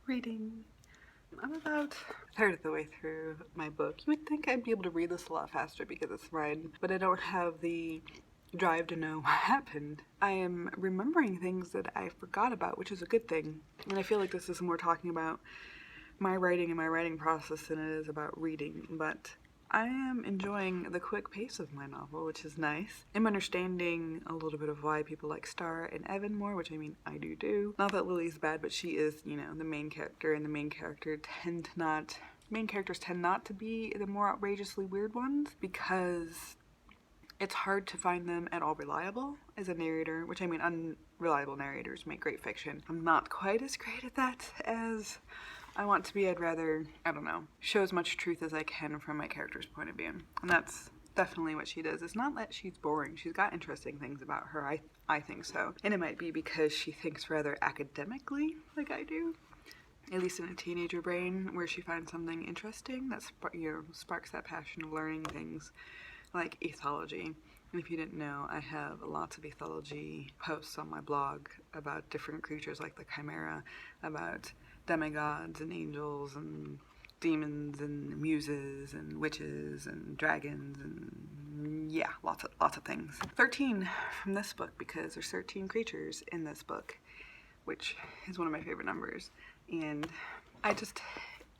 Reading. I'm about a third of the way through my book. You would think I'd be able to read this a lot faster because it's red, but I don't have the drive to know what happened. I am remembering things that I forgot about, which is a good thing. And I feel like this is more talking about my writing and my writing process than it is about reading, but I am enjoying the quick pace of my novel, which is nice. I'm understanding a little bit of why people like Star and Evan more, which I mean, I do. Not that Lily's bad, but she is, you know, the main character, and the main characters tend not to be the more outrageously weird ones because it's hard to find them at all reliable as a narrator, which I mean, unreliable narrators make great fiction. I'm not quite as great at that as I want to be. I'd rather, I don't know, show as much truth as I can from my character's point of view. And that's definitely what she does. It's not that she's boring. She's got interesting things about her. I think so. And it might be because she thinks rather academically like I do. At least in a teenager brain, where she finds something interesting that sparks that passion of learning things like ethology. And if you didn't know, I have lots of ethology posts on my blog about different creatures like the chimera, about demigods and angels and demons and muses and witches and dragons and yeah, lots of things. 13 from this book because there's 13 creatures in this book, which is one of my favorite numbers. And I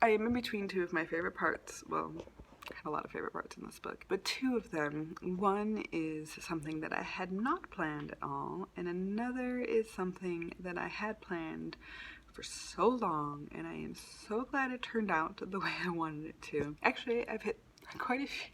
am in between two of my favorite parts. Well, I have a lot of favorite parts in this book, but two of them, one is something that I had not planned at all, and another is something that I had planned for so long, and I am so glad it turned out the way I wanted it to. Actually, I've hit quite a few.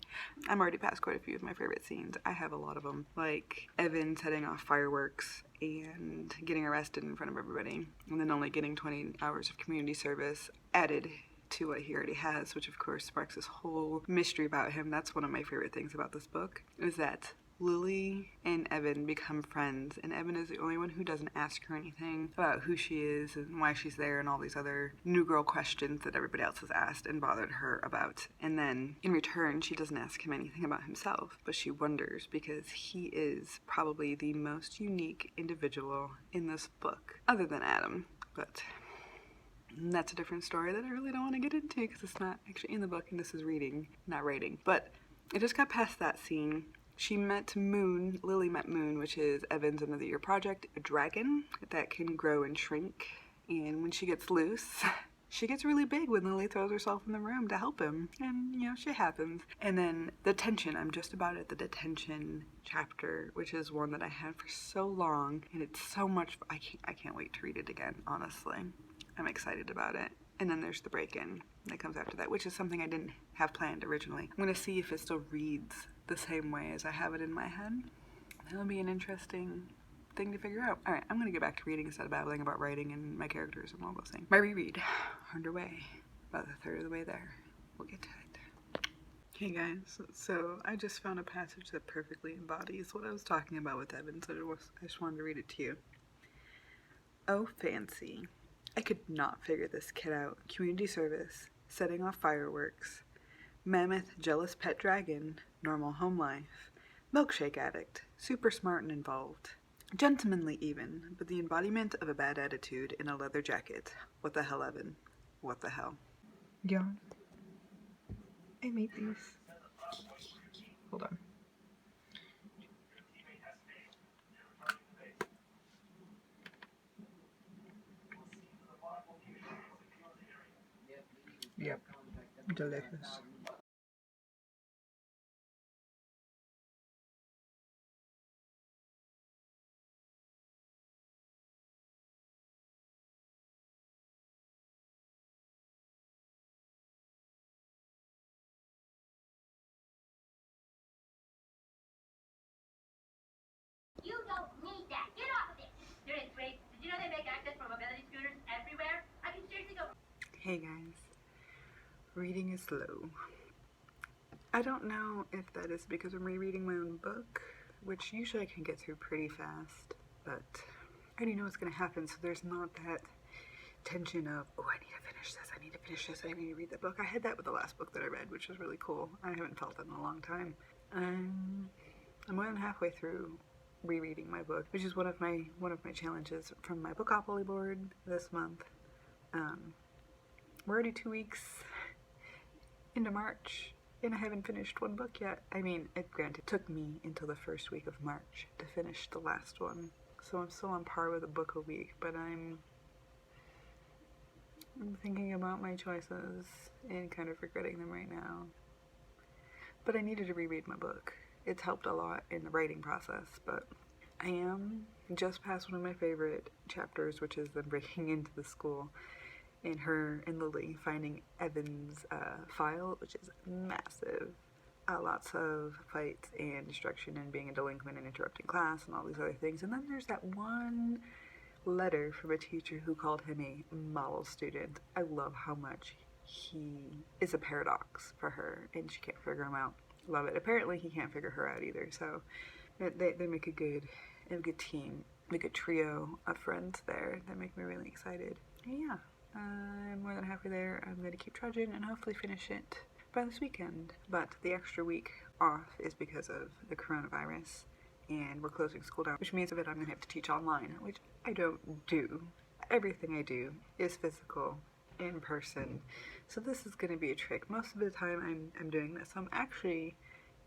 I'm already past quite a few of my favorite scenes. I have a lot of them, like Evan setting off fireworks and getting arrested in front of everybody, and then only getting 20 hours of community service added to what he already has, which of course sparks this whole mystery about him. That's one of my favorite things about this book, is that Lily and Evan become friends, and Evan is the only one who doesn't ask her anything about who she is and why she's there and all these other new girl questions that everybody else has asked and bothered her about. And then in return, she doesn't ask him anything about himself, but she wonders because he is probably the most unique individual in this book, other than Adam. But that's a different story that I really don't want to get into because it's not actually in the book and this is reading, not writing. But I just got past that scene. She met Moon, Lily met Moon, which is Evan's end of the year project, a dragon that can grow and shrink. And when she gets loose, she gets really big when Lily throws herself in the room to help him. And, you know, shit happens. And then the detention, I'm just about at the detention chapter, which is one that I had for so long. And it's so much, I can't wait to read it again, honestly. I'm excited about it. And then there's the break-in that comes after that, which is something I didn't have planned originally. I'm going to see if it still reads the same way as I have it in my head. That'll be an interesting thing to figure out. Alright, I'm going to get back to reading instead of babbling about writing and my characters and all those things. My reread, underway, about a third of the way there. We'll get to it. Hey guys, so I just found a passage that perfectly embodies what I was talking about with Evan, so I just wanted to read it to you. Oh, fancy. I could not figure this kid out. Community service, setting off fireworks, mammoth jealous pet dragon, normal home life, milkshake addict, super smart and involved, gentlemanly even, but the embodiment of a bad attitude in a leather jacket. What the hell, Evan? What the hell? Yeah. I made these. Hold on. Yep. Delicious. You don't need that. Get off of it. Students, wait. Did you know they make access for mobility scooters everywhere? I can seriously go. Hey guys. Reading is slow. I don't know if that is because I'm rereading my own book, which usually I can get through pretty fast, but I already know what's going to happen, so there's not that tension of, oh, I need to finish this, I need to finish this, I need to read the book. I had that with the last book that I read, which was really cool. I haven't felt that in a long time. I'm more than halfway through rereading my book, which is one of my challenges from my Bookopoly board this month. we're already 2 weeks into March, and I haven't finished one book yet. I mean, it granted took me until the first week of March to finish the last one, so I'm still on par with a book a week, but I'm thinking about my choices and kind of regretting them right now. But I needed to reread my book. It's helped a lot in the writing process, but I am just past one of my favorite chapters, which is them breaking into the school and her and Lily finding Evan's file, which is massive. Lots of fights and destruction and being a delinquent and interrupting class and all these other things. And then there's that one letter from a teacher who called him a model student. I love how much he is a paradox for her and she can't figure him out. Love it. Apparently he can't figure her out either, so they make a good team, a good trio of friends there that make me really excited. And yeah, I'm more than halfway there. I'm going to keep trudging and hopefully finish it by this weekend. But the extra week off is because of the coronavirus, and we're closing school down, which means that I'm going to have to teach online, which I don't do. Everything I do is physical, in person. So this is going to be a trick. Most of the time I'm doing this. I'm actually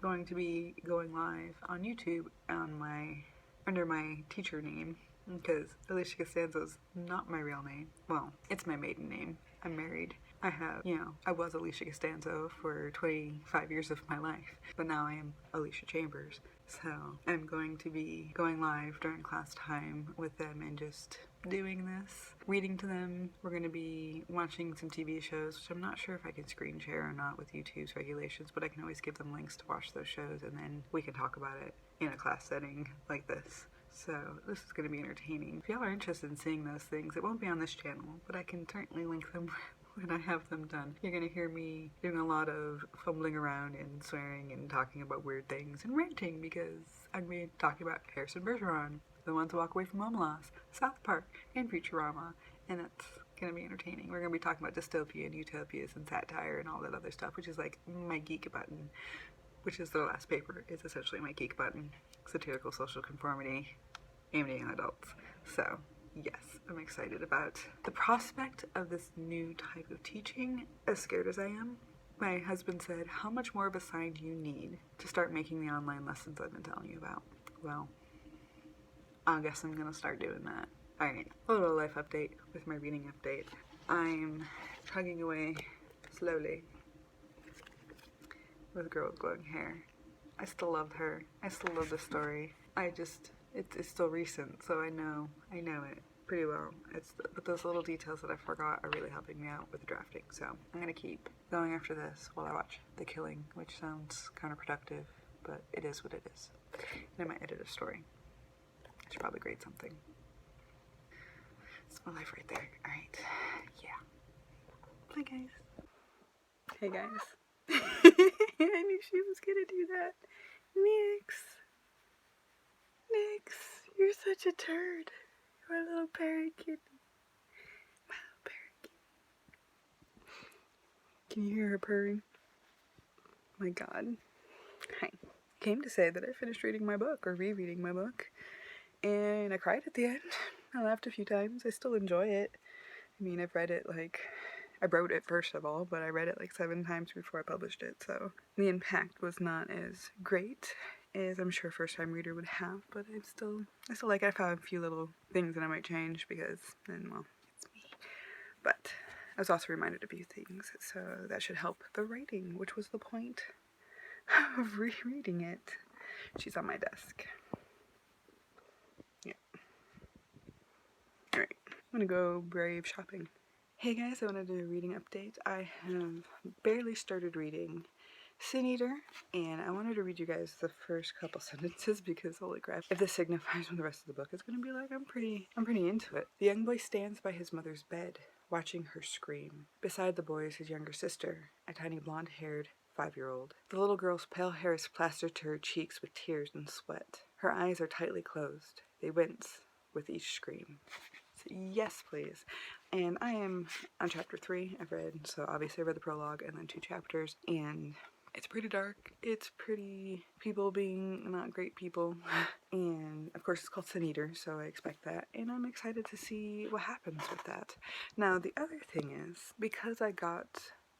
going to be going live on YouTube on under my teacher name, because Alisha Costanzo is not my real name. Well, it's my maiden name. I'm married. I was Alisha Costanzo for 25 years of my life, but now I am Alisha Chambers. So I'm going to be going live during class time with them and just doing this, reading to them. We're going to be watching some TV shows, which I'm not sure if I can screen share or not with YouTube's regulations, but I can always give them links to watch those shows and then we can talk about it in a class setting like this. So this is going to be entertaining. If y'all are interested in seeing those things, it won't be on this channel, but I can certainly link them when I have them done. You're going to hear me doing a lot of fumbling around and swearing and talking about weird things and ranting, because I'm going to be talking about Harrison Bergeron, The Ones Who Walk Away from Home Loss, South Park, and Futurama, and it's going to be entertaining. We're going to be talking about dystopia and utopias and satire and all that other stuff, which is like my geek button, which is the last paper, is essentially my geek button. Satirical social conformity, aiming at adults. So yes, I'm excited about the prospect of this new type of teaching. As scared as I am, my husband said, how much more of a sign do you need to start making the online lessons I've been telling you about? Well, I guess I'm gonna start doing that. Alright, a little life update with my reading update. I'm chugging away slowly with Girl with Glowing Hair. I still love her. I still love the story. It's still recent, so I know it pretty well. But those little details that I forgot are really helping me out with the drafting. So I'm gonna keep going after this while I watch The Killing, which sounds counterproductive, but it is what it is. And I might edit a story. I should probably grade something. It's my life right there. All right, yeah. Bye, guys. Hey, guys. I knew she was gonna do that. Nix, you're such a turd. You're a little parakeet. My little parakeet. Can you hear her purring? My God. Hi. I came to say that I finished reading my book, or rereading my book, and I cried at the end. I laughed a few times. I still enjoy it. I mean, I've read it I wrote it first of all, but I read it 7 times before I published it, so the impact was not as great as I'm sure a first-time reader would have, but I still like it. I found a few little things that I might change because, then, well, it's me. But I was also reminded of a few things, so that should help the writing, which was the point of rereading it. She's on my desk. Yeah. Alright, I'm gonna go brave shopping. Hey guys, I want to do a reading update. I have barely started reading Sin Eater, and I wanted to read you guys the first couple sentences because holy crap, if this signifies what the rest of the book is going to be like, I'm pretty into it. The young boy stands by his mother's bed, watching her scream. Beside the boy is his younger sister, a tiny blonde-haired 5-year-old. The little girl's pale hair is plastered to her cheeks with tears and sweat. Her eyes are tightly closed. They wince with each scream. So, yes, please. And I am on chapter 3. So obviously I read the prologue and then 2 chapters, and It's pretty dark. It's pretty people being not great people. And of course it's called Sin Eater, so I expect that. And I'm excited to see what happens with that. Now the other thing is, because I got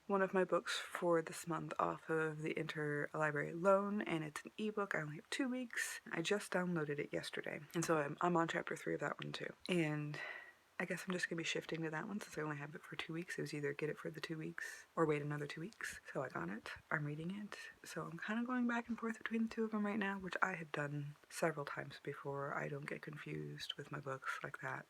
one of my books for this month off of the interlibrary loan, and it's an ebook. I only have 2 weeks. I just downloaded it yesterday, and so I'm on chapter 3 of that one too. And I guess I'm just going to be shifting to that one since I only have it for 2 weeks. It was either get it for the 2 weeks or wait another 2 weeks. So I got it. I'm reading it. So I'm kind of going back and forth between the two of them right now, which I have done several times before. I don't get confused with my books like that.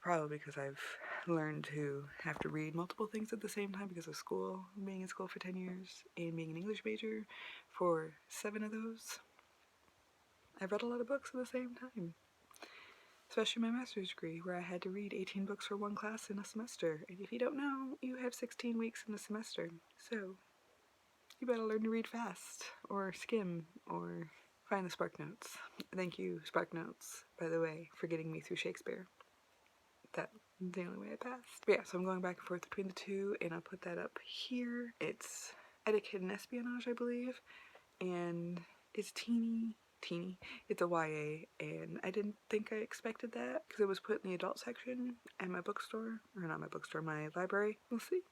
Probably because I've learned to have to read multiple things at the same time because of school, being in school for 10 years and being an English major for 7 of those. I've read a lot of books at the same time. Especially my master's degree, where I had to read 18 books for one class in a semester. And if you don't know, you have 16 weeks in a semester. So, you better learn to read fast, or skim, or find the Spark Notes. Thank you, Spark Notes, by the way, for getting me through Shakespeare. That's the only way I passed. But yeah, so I'm going back and forth between the two, and I'll put that up here. It's Etiquette and Espionage, I believe, and it's teeny. It's a YA, and I didn't think I expected that because it was put in the adult section at my bookstore, or not my bookstore, my library. We'll see.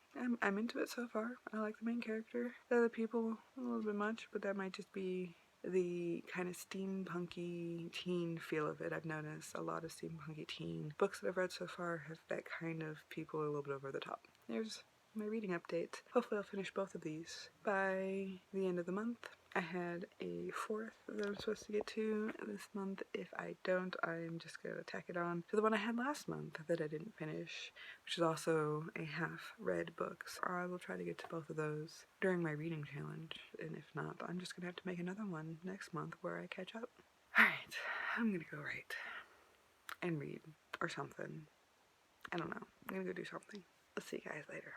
I'm into it so far. I like the main character. The other people a little bit much, but that might just be the kind of steampunky teen feel of it. I've noticed a lot of steampunky teen books that I've read so far have that kind of people a little bit over the top. There's my reading update. Hopefully I'll finish both of these by the end of the month. I had a 4th that I'm supposed to get to this month. If I don't, I'm just going to tack it on to the one I had last month that I didn't finish, which is also a half-read book. So I will try to get to both of those during my reading challenge, and if not, I'm just going to have to make another one next month where I catch up. Alright, I'm going to go write and read or something. I don't know. I'm going to go do something. I'll see you guys later.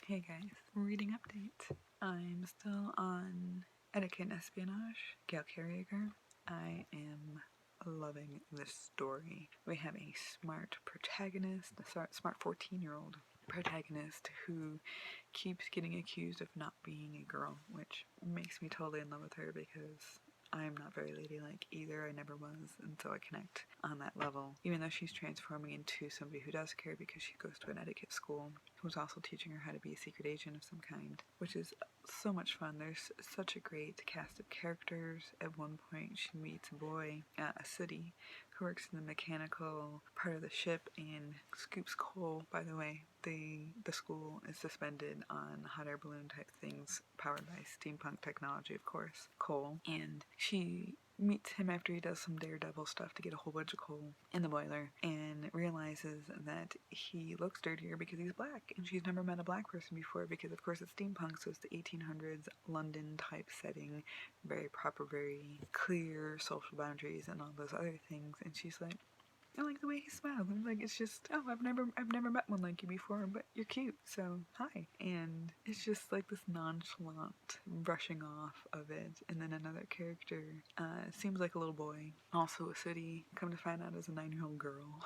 Hey guys, reading update. I'm still on Etiquette and Espionage, Gail Carriger. I am loving this story. We have a smart protagonist, a smart 14-year-old protagonist who keeps getting accused of not being a girl, which makes me totally in love with her because I'm not very ladylike either. I never was, and so I connect on that level. Even though she's transforming into somebody who does care because she goes to an etiquette school, who's also teaching her how to be a secret agent of some kind, which is so much fun. There's such a great cast of characters. At one point, she meets a boy at a city who works in the mechanical part of the ship and scoops coal. By the way, the school is suspended on hot air balloon type things powered by steampunk technology, of course, coal. And she meets him after he does some daredevil stuff to get a whole bunch of coal in the boiler and realizes that he looks dirtier because he's black, and she's never met a black person before because of course it's steampunk, so it's the 1800s London type setting, very proper, very clear social boundaries and all those other things. And she's like, I like the way he smiles. I'm like, it's just, oh, I've never met one like you before, but you're cute, so hi. And it's just like this nonchalant brushing off of it. And then another character seems like a little boy, also a city, come to find out as a 9-year-old girl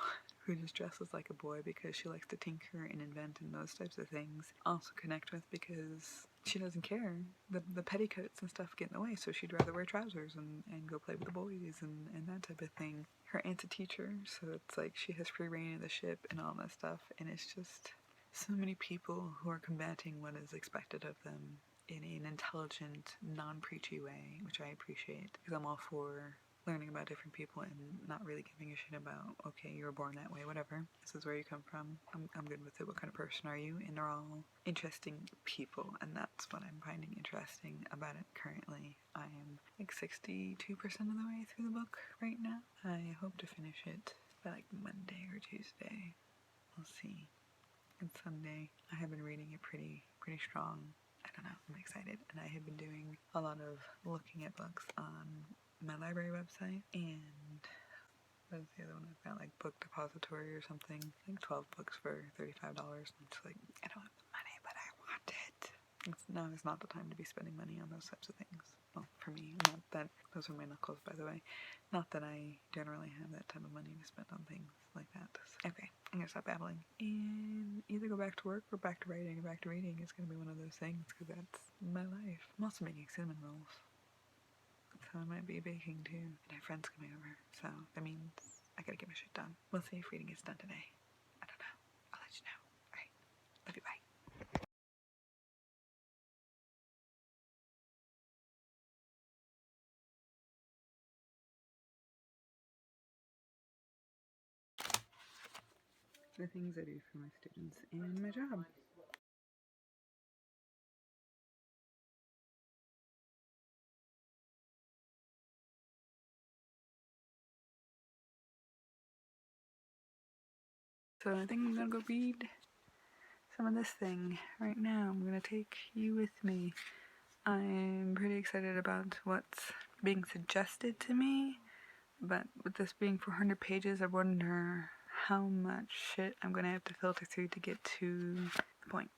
who just dresses like a boy because she likes to tinker and invent and those types of things, also connect with because she doesn't care. The petticoats and stuff get in the way, so she'd rather wear trousers and go play with the boys and that type of thing. Her aunt's a teacher, so it's like she has free reign of the ship and all that stuff, and it's just so many people who are combating what is expected of them in an intelligent, non-preachy way, which I appreciate, because I'm all for learning about different people and not really giving a shit about, okay, you were born that way, whatever. This is where you come from. I'm good with it. What kind of person are you? And they're all interesting people, and that's what I'm finding interesting about it currently. I am like 62% of the way through the book right now. I hope to finish it by like Monday or Tuesday. We'll see. And Sunday, I have been reading it pretty strong. I don't know, I'm excited. And I have been doing a lot of looking at books on my library website, and what is the other one I've got, like Book Depository or something, like 12 books for $35. I'm just like, I don't have the money, but I want it. Now is not the time to be spending money on those types of things. Well, for me, not that, those are my knuckles, by the way. Not that I generally have that type of money to spend on things like that. Okay, I'm gonna stop babbling and either go back to work or back to writing or back to reading. It's gonna be one of those things, because that's my life. I'm also making cinnamon rolls, so I might be baking too. And I have friends coming over, so that means I gotta get my shit done. We'll see if reading gets done today. I don't know. I'll let you know. Alright. Love you, bye. The things I do for my students and my job. So I think I'm gonna go read some of this thing right now. I'm gonna take you with me. I'm pretty excited about what's being suggested to me, but with this being 400 pages, I wonder how much shit I'm gonna have to filter through to get to the point.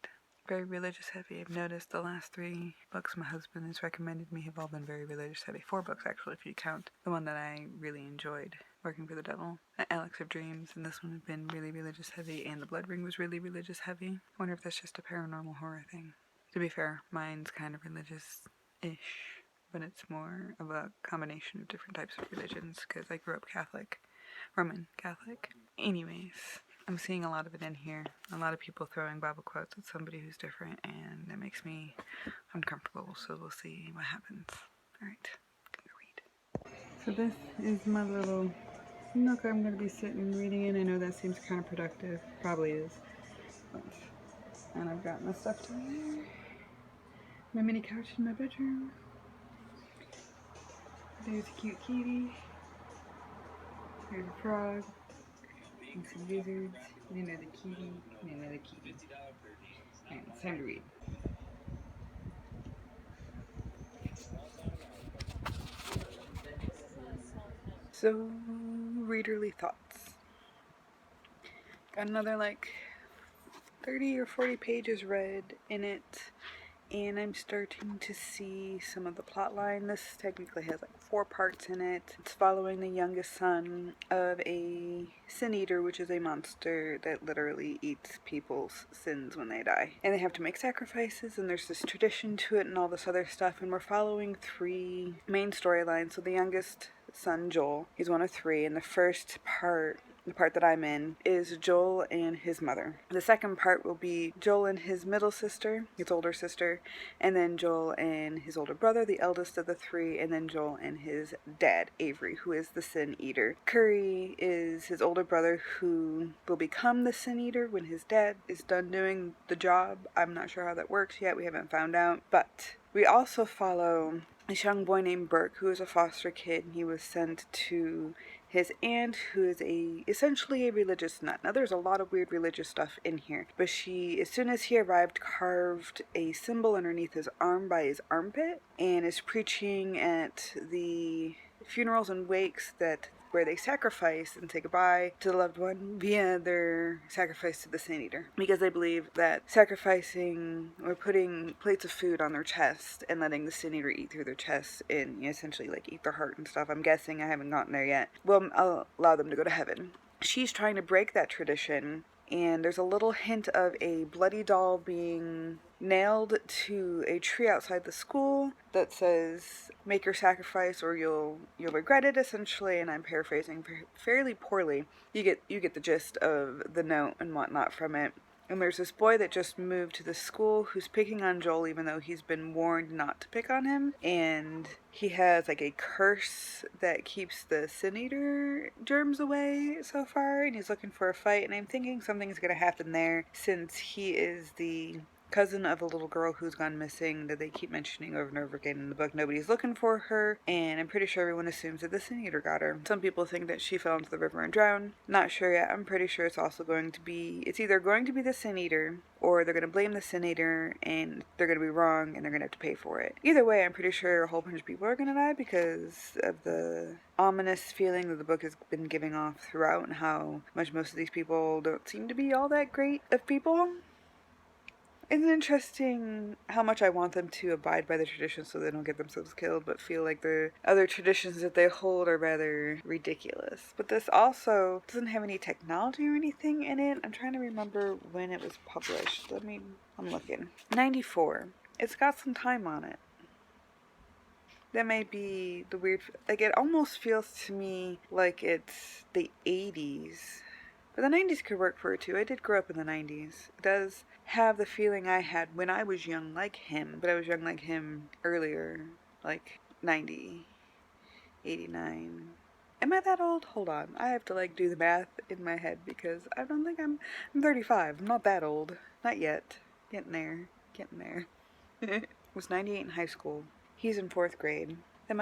Very religious heavy. I've noticed the last 3 books my husband has recommended me have all been very religious heavy. 4 books actually, if you count the one that I really enjoyed, Working for the Devil, Alex of Dreams, and this one has been really religious heavy, and The Blood Ring was really religious heavy. I wonder if that's just a paranormal horror thing. To be fair, mine's kind of religious-ish, but it's more of a combination of different types of religions, because I grew up Catholic, Roman Catholic. Anyways, I'm seeing a lot of it in here. A lot of people throwing Bible quotes at somebody who's different, and that makes me uncomfortable, so we'll see what happens. Alright, gonna read. So this is my little nook I'm going to be sitting reading in. I know that seems counterproductive. Probably is. But, and I've got my stuff down there. My mini couch in my bedroom. There's a cute kitty. There's a frog. And some lizards. And another kitty. And another kitty. And it's time to read. So, readerly thoughts. Got another like 30 or 40 pages read in it, and I'm starting to see some of the plot line. This technically has like 4 parts in it. It's following the youngest son of a sin eater, which is a monster that literally eats people's sins when they die. And they have to make sacrifices, and there's this tradition to it and all this other stuff, and we're following 3 main storylines. So the youngest son, Joel, he's one of 3, and the first part, the part that I'm in, is Joel and his mother. The second part will be Joel and his middle sister, his older sister, and then Joel and his older brother, the eldest of the 3, and then Joel and his dad, Avery, who is the sin eater. Curry is his older brother who will become the sin eater when his dad is done doing the job. I'm not sure how that works yet. We haven't found out. But we also follow this young boy named Burke, who is a foster kid. He was sent to his aunt, who is essentially a religious nut. Now, there's a lot of weird religious stuff in here, but she, as soon as he arrived, carved a symbol underneath his arm by his armpit, and is preaching at the funerals and wakes where they sacrifice and say goodbye to the loved one via their sacrifice to the sin eater, because they believe that sacrificing or putting plates of food on their chest and letting the sin eater eat through their chest and essentially like eat their heart and stuff, I'm guessing, I haven't gotten there yet, will allow them to go to heaven. she's trying to break that tradition. And there's a little hint of a bloody doll being nailed to a tree outside the school that says "Make your sacrifice or you'll regret it," essentially. And I'm paraphrasing fairly poorly. You get the gist of the note and whatnot from it. And there's this boy that just moved to the school who's picking on Joel even though he's been warned not to pick on him. And he has like a curse that keeps the Sin Eater germs away so far. And he's looking for a fight. And I'm thinking something's going to happen there since he is the cousin of a little girl who's gone missing that they keep mentioning over and over again in the book. Nobody's looking for her, and I'm pretty sure everyone assumes that the Sin Eater got her. Some people think that she fell into the river and drowned. Not sure yet. I'm pretty sure it's either going to be the Sin Eater, or they're going to blame the Sin Eater, and they're going to be wrong, and they're going to have to pay for it. Either way, I'm pretty sure a whole bunch of people are going to die because of the ominous feeling that the book has been giving off throughout, and how much most of these people don't seem to be all that great of people. It's interesting how much I want them to abide by the traditions so they don't get themselves killed, but feel like the other traditions that they hold are rather ridiculous. But this also doesn't have any technology or anything in it. I'm trying to remember when it was published. I'm looking. 94. It's got some time on it. That may be the weird, like it almost feels to me like it's the 80s. But the 90s could work for it too. I did grow up in the 90s. It does have the feeling I had when I was young like him, but I was young like him earlier, like 90, 89. Am I that old? Hold on. I have to like do the math in my head because I don't think I'm 35. I'm not that old. Not yet. Getting there. I was 98 in high school. He's in 4th grade. That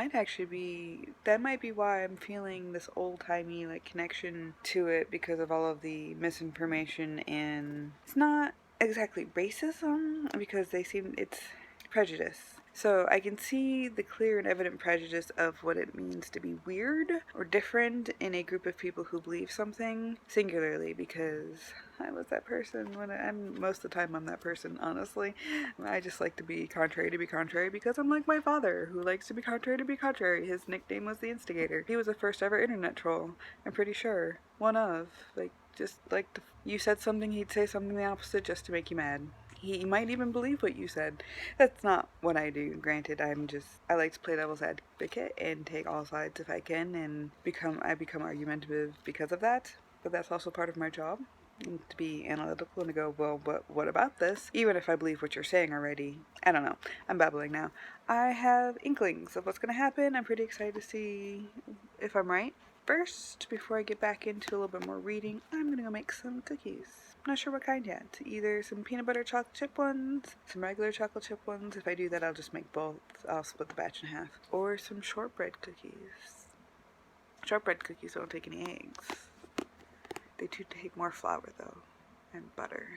might be why I'm feeling this old-timey like connection to it because of all of the misinformation, and it's not exactly racism because it's prejudice. So I can see the clear and evident prejudice of what it means to be weird or different in a group of people who believe something, singularly, because I was that person most of the time I'm that person, honestly. I just like to be contrary because I'm like my father, who likes to be contrary. His nickname was the Instigator. He was the first ever internet troll, I'm pretty sure. One of. You said something, he'd say something the opposite just to make you mad. He might even believe what you said. That's not what I do, granted. I like to play devil's advocate and take all sides if I can, and I become argumentative because of that. But that's also part of my job, to be analytical and to go, well, but what about this? Even if I believe what you're saying already. I don't know. I'm babbling now. I have inklings of what's going to happen. I'm pretty excited to see if I'm right. First, before I get back into a little bit more reading, I'm going to go make some cookies. I'm not sure what kind yet. Either some peanut butter chocolate chip ones, some regular chocolate chip ones. If I do that, I'll just make both. I'll split the batch in half. Or some shortbread cookies. Shortbread cookies don't take any eggs. They do take more flour, though, and butter.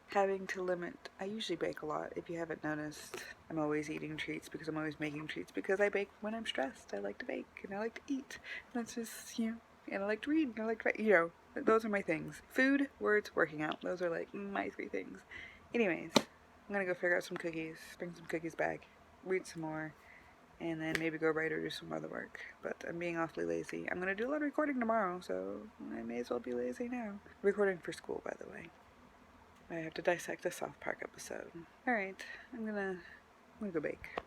Having to limit, I usually bake a lot. If you haven't noticed, I'm always eating treats because I'm always making treats because I bake when I'm stressed. I like to bake and I like to eat. That's just, and I like to read and I like to write, those are my things. Food, words, working out. Those are like my 3 things. Anyways, I'm gonna go figure out some cookies, bring some cookies back, read some more, and then maybe go write or do some other work. But I'm being awfully lazy. I'm gonna do a lot of recording tomorrow, so I may as well be lazy now. Recording for school, by the way. I have to dissect a South Park episode. Alright, I'm gonna go bake.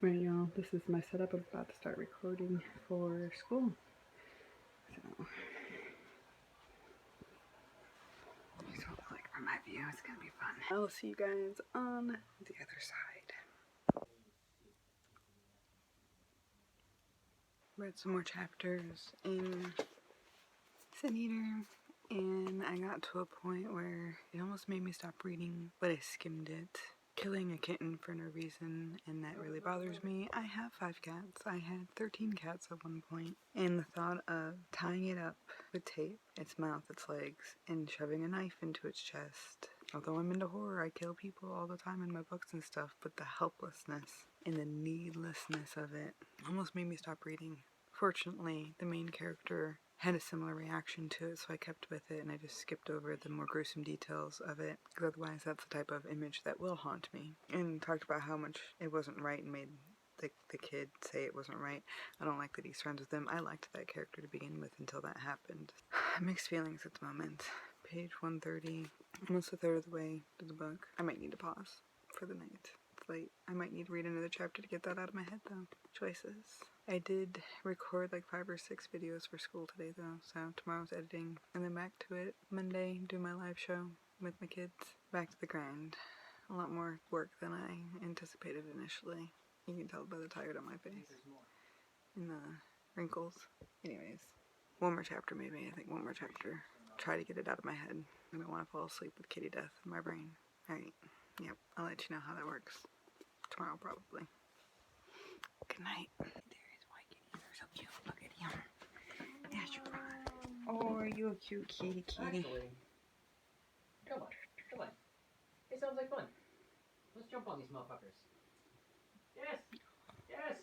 Right, y'all, this is my setup. I'm about to start recording for school. So, here's what I like from my view. It's gonna be fun. I'll see you guys on the other side. Read some more chapters in Sin Eater, and I got to a point where it almost made me stop reading, but I skimmed it. Killing a kitten for no reason, and that really bothers me. I have 5 cats. I had 13 cats at one point, and the thought of tying it up with tape, its mouth, its legs, and shoving a knife into its chest. Although I'm into horror, I kill people all the time in my books and stuff, but the helplessness and the needlessness of it almost made me stop reading. Fortunately, the main character had a similar reaction to it, so I kept with it and I just skipped over the more gruesome details of it, because otherwise that's the type of image that will haunt me. And talked about how much it wasn't right and made the kid say it wasn't right. I don't like that he's friends with them. I liked that character to begin with until that happened. Mixed feelings at the moment. Page 130, almost a third of the way to the book. I might need to pause for the night. It's late. I might need to read another chapter to get that out of my head though. Choices. I did record like 5 or 6 videos for school today though, so tomorrow's editing and then back to it. Monday, do my live show with my kids. Back to the grind. A lot more work than I anticipated initially. You can tell by the tired on my face. And the wrinkles. Anyways, one more chapter maybe. I think one more chapter. Try to get it out of my head. I don't want to fall asleep with kitty death in my brain. Alright. Yep. I'll let you know how that works. Tomorrow probably. Good night. There is white kitty. They're so cute. Look at him. Yeah, you're crying. Oh, are you a cute kitty? Actually, come on. It sounds like fun. Let's jump on these motherfuckers. Yes! Yes!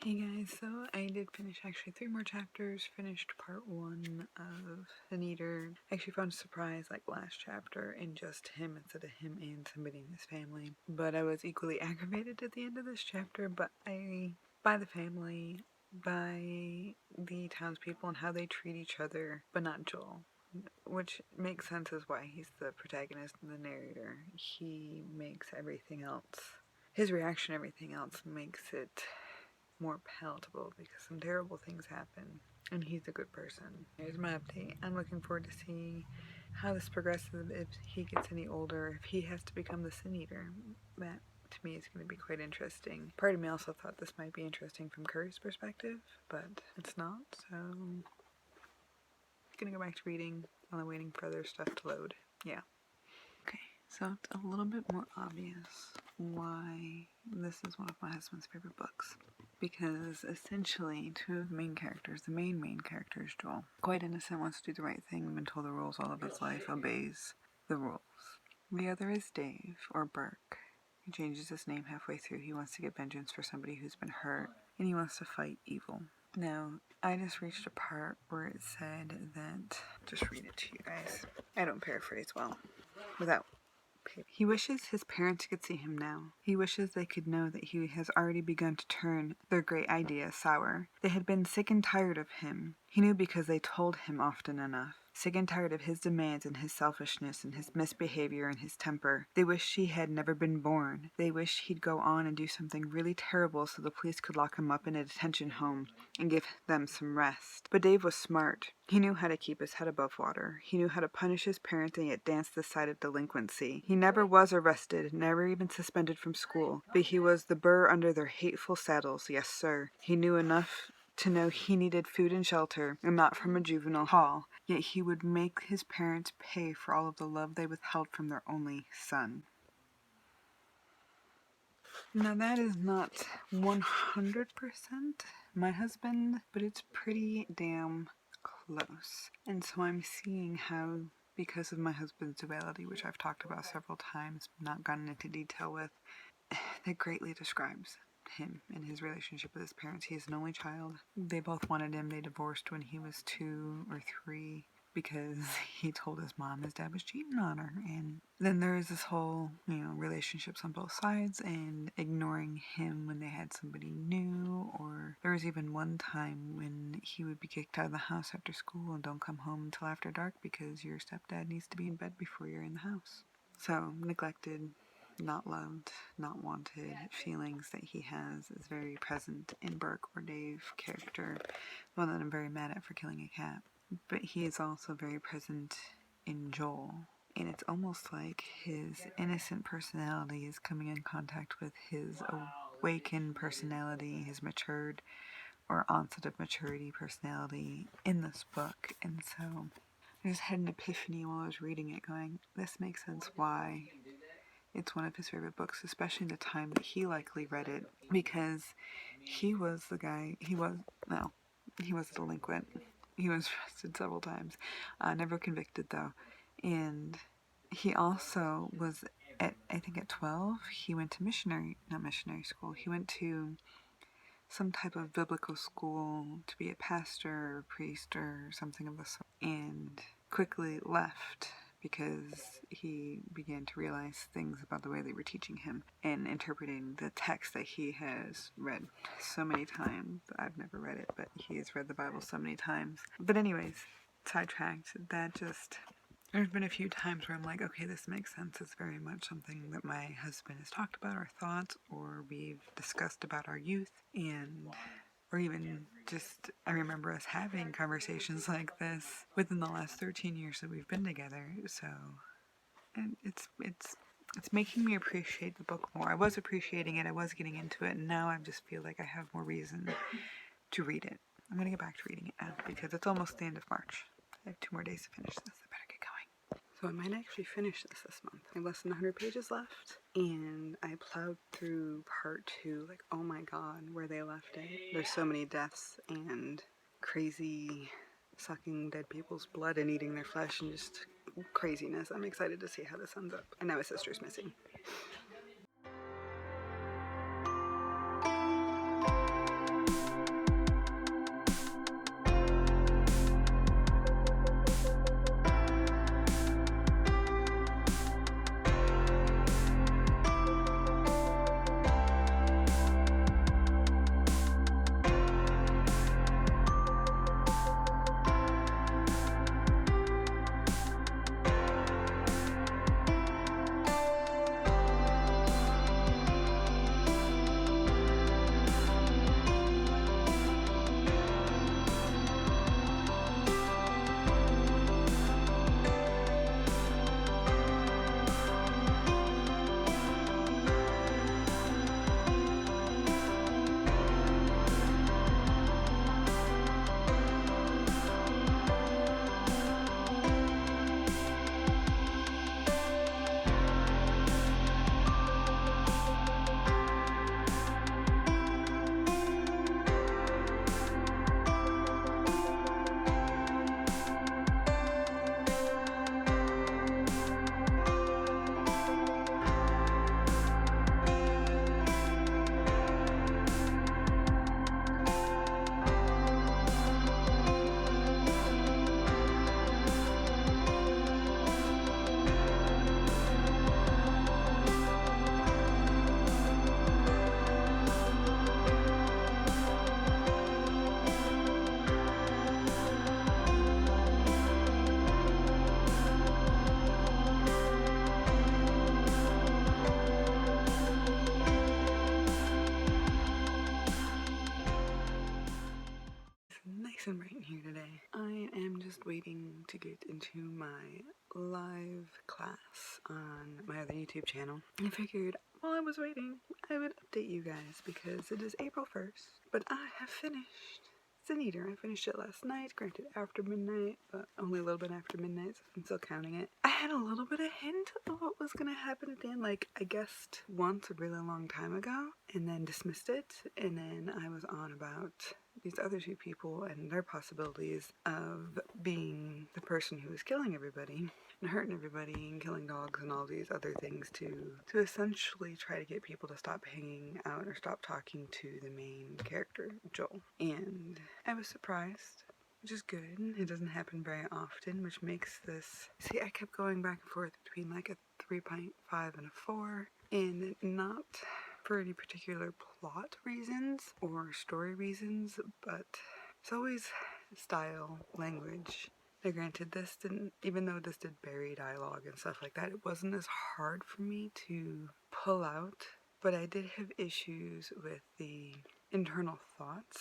Hey guys, so I did finish actually 3 more chapters, finished part 1 of The Neater. I actually found a surprise like last chapter in just him instead of him and somebody in his family. But I was equally aggravated at the end of this chapter, by the family, by the townspeople and how they treat each other, but not Joel. Which makes sense as why he's the protagonist and the narrator. He makes everything else, his reaction, everything else makes it more palatable because some terrible things happen and he's a good person. Here's my update. I'm looking forward to see how this progresses if he gets any older, if he has to become the Sin Eater. That to me is going to be quite interesting. Part of me also thought this might be interesting from Curry's perspective, but it's not, so I'm gonna go back to reading while I'm waiting for other stuff to load. Yeah. Okay, so it's a little bit more obvious why this is one of my husband's favorite books. Because essentially, 2 of the main characters, the main character is Joel. Quite innocent, wants to do the right thing, been told the rules all of his life, obeys the rules. The other is Dave, or Burke. He changes his name halfway through. He wants to get vengeance for somebody who's been hurt, and he wants to fight evil. Now, I just reached a part where it said that, just read it to you guys. I don't paraphrase well, without. He wishes his parents could see him now. He wishes they could know that he has already begun to turn their great idea sour. They had been sick and tired of him. He knew because they told him often enough. Sick and tired of his demands and his selfishness and his misbehavior and his temper. They wished he had never been born. They wished he'd go on and do something really terrible so the police could lock him up in a detention home and give them some rest. But Dave was smart. He knew how to keep his head above water. He knew how to punish his parents and yet dance the side of delinquency. He never was arrested, never even suspended from school, but he was the burr under their hateful saddles, yes sir. He knew enough to know he needed food and shelter, and not from a juvenile hall, yet he would make his parents pay for all of the love they withheld from their only son. Now that is not 100% my husband, but it's pretty damn close. And so I'm seeing how, because of my husband's duality, which I've talked about several times, not gotten into detail with, that greatly describes him and his relationship with his parents. He is an only child. They both wanted him. They divorced when he was 2 or 3 because he told his mom his dad was cheating on her. And then there is this whole, relationships on both sides and ignoring him when they had somebody new. Or there was even one time when he would be kicked out of the house after school and don't come home until after dark because your stepdad needs to be in bed before you're in the house. So neglected, not loved, not wanted feelings that he has is very present in Burke or Dave character, the one that I'm very mad at for killing a cat. But he is also very present in Joel, and it's almost like his innocent personality is coming in contact with his awakened personality, his matured or onset of maturity personality in this book. And so I just had an epiphany while I was reading it going, this makes sense why it's one of his favorite books, especially the time that he likely read it, because he was the guy, he was a delinquent, He was arrested several times, never convicted though. And he also was I think at 12, he went to not missionary school. He went to some type of biblical school to be a pastor or priest or something of the sort, and quickly left because he began to realize things about the way they were teaching him and interpreting the text that he has read so many times. I've never read it, but he has read the Bible so many times. But anyways, sidetracked, there's been a few times where I'm like, okay, this makes sense. It's very much something that my husband has talked about, our thoughts, or we've discussed about our youth, or even just, I remember us having conversations like this within the last 13 years that we've been together. So, and it's making me appreciate the book more. I was appreciating it, I was getting into it, and now I just feel like I have more reason to read it. I'm going to get back to reading it now because it's almost the end of March. I have 2 more days to finish this. I better get going. So I might actually finish this month. I have less than 100 pages left, and I plowed through part 2, like, oh my god, where they left it. There's so many deaths and crazy sucking dead people's blood and eating their flesh and just craziness. I'm excited to see how this ends up. And now his sister's missing. Nice and bright in here today. I am just waiting to get into my live class on my other YouTube channel. I figured while I was waiting, I would update you guys because it is April 1st, but I have finished Sin Eater. I finished it last night, granted after midnight, but only a little bit after midnight, so I'm still counting it. I had a little bit of hint of what was going to happen at the end. Like, I guessed once a really long time ago, and then dismissed it, and then I was on about these other 2 people and their possibilities of being the person who was killing everybody and hurting everybody and killing dogs and all these other things to essentially try to get people to stop hanging out or stop talking to the main character, Joel. And I was surprised, which is good. It doesn't happen very often, which makes this... See, I kept going back and forth between like a 3.5 and a 4, and not for any particular plot reasons or story reasons, but it's always style, language. Now granted, this didn't, even though this did bury dialogue and stuff like that, it wasn't as hard for me to pull out, but I did have issues with the internal thoughts.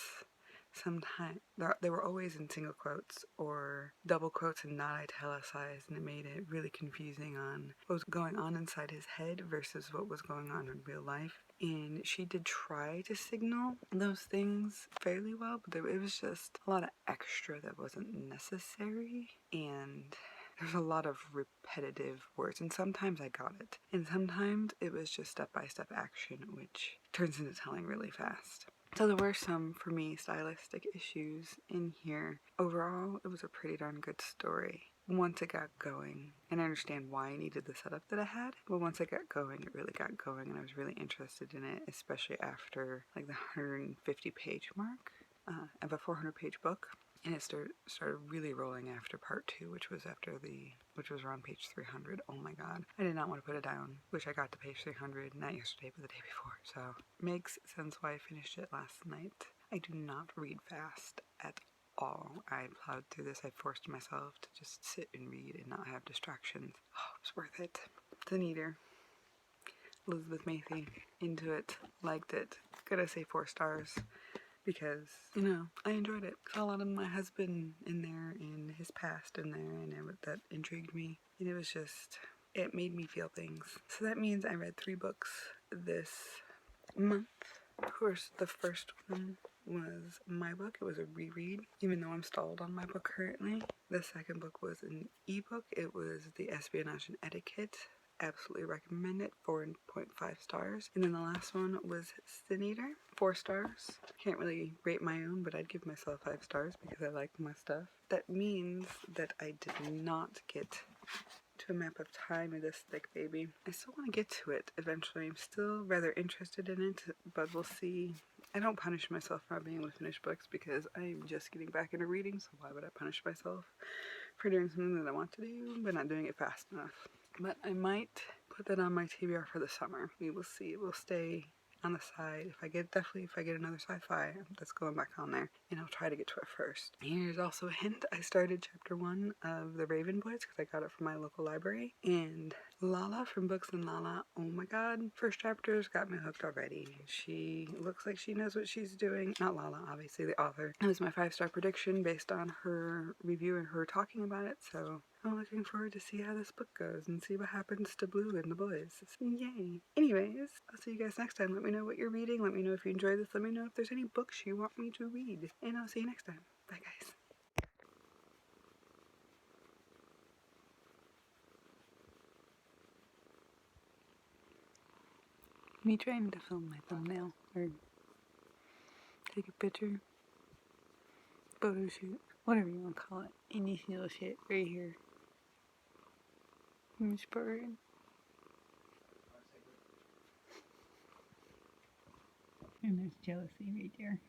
Sometimes they were always in single quotes or double quotes and not italicized, and it made it really confusing on what was going on inside his head versus what was going on in real life. And she did try to signal those things fairly well, but it was just a lot of extra that wasn't necessary, and there's a lot of repetitive words, and sometimes I got it, and sometimes it was just step-by-step action, which turns into telling really fast. So there were some, for me, stylistic issues in here. Overall, it was a pretty darn good story. Once it got going, and I understand why I needed the setup that I had, but once it got going, it really got going, and I was really interested in it, especially after like the 150-page mark of a 400-page book. And it started really rolling after part 2, which was around page 300. Oh my god. I did not want to put it down. Wish I got to page 300, not yesterday, but the day before. So, makes sense why I finished it last night. I do not read fast at all. I plowed through this. I forced myself to just sit and read and not have distractions. Oh, it was worth it. It's an eater. Elizabeth Mathy, into it, liked it. Gotta say 4 stars. Because, you know, I enjoyed it. Saw a lot of my husband in there and his past in there, and that intrigued me. And it was just, it made me feel things. So that means I read 3 books this month. Of course, the first one was my book. It was a reread, even though I'm stalled on my book currently. The second book was an ebook. It was The Espionage and Etiquette. Absolutely recommend it. 4.5 stars. And then the last one was Sin Eater. 4 stars. Can't really rate my own, but I'd give myself 5 stars because I like my stuff. That means that I did not get to A Map of Time in this thick baby. I still want to get to it eventually. I'm still rather interested in it, but we'll see. I don't punish myself for not being able to finish books because I'm just getting back into reading, so why would I punish myself for doing something that I want to do but not doing it fast enough? But I might put that on my TBR for the summer. We will see. It will stay on the side. If I get another sci-fi, that's going back on there. And I'll try to get to it first. Here's also a hint. I started chapter 1 of The Raven Boys because I got it from my local library. And Lala from Books and Lala, oh my god. First chapter's got me hooked already. She looks like she knows what she's doing. Not Lala, obviously, the author. It was my 5-star prediction based on her review and her talking about it, so I'm looking forward to see how this book goes and see what happens to Blue and the boys. Yay. Anyways, I'll see you guys next time. Let me know what you're reading. Let me know if you enjoyed this. Let me know if there's any books you want me to read. And I'll see you next time. Bye, guys. Me trying to film my thumbnail or take a picture, photo shoot, whatever you want to call it. And you see little shit right here. Miss Bird. And there's jealousy right there.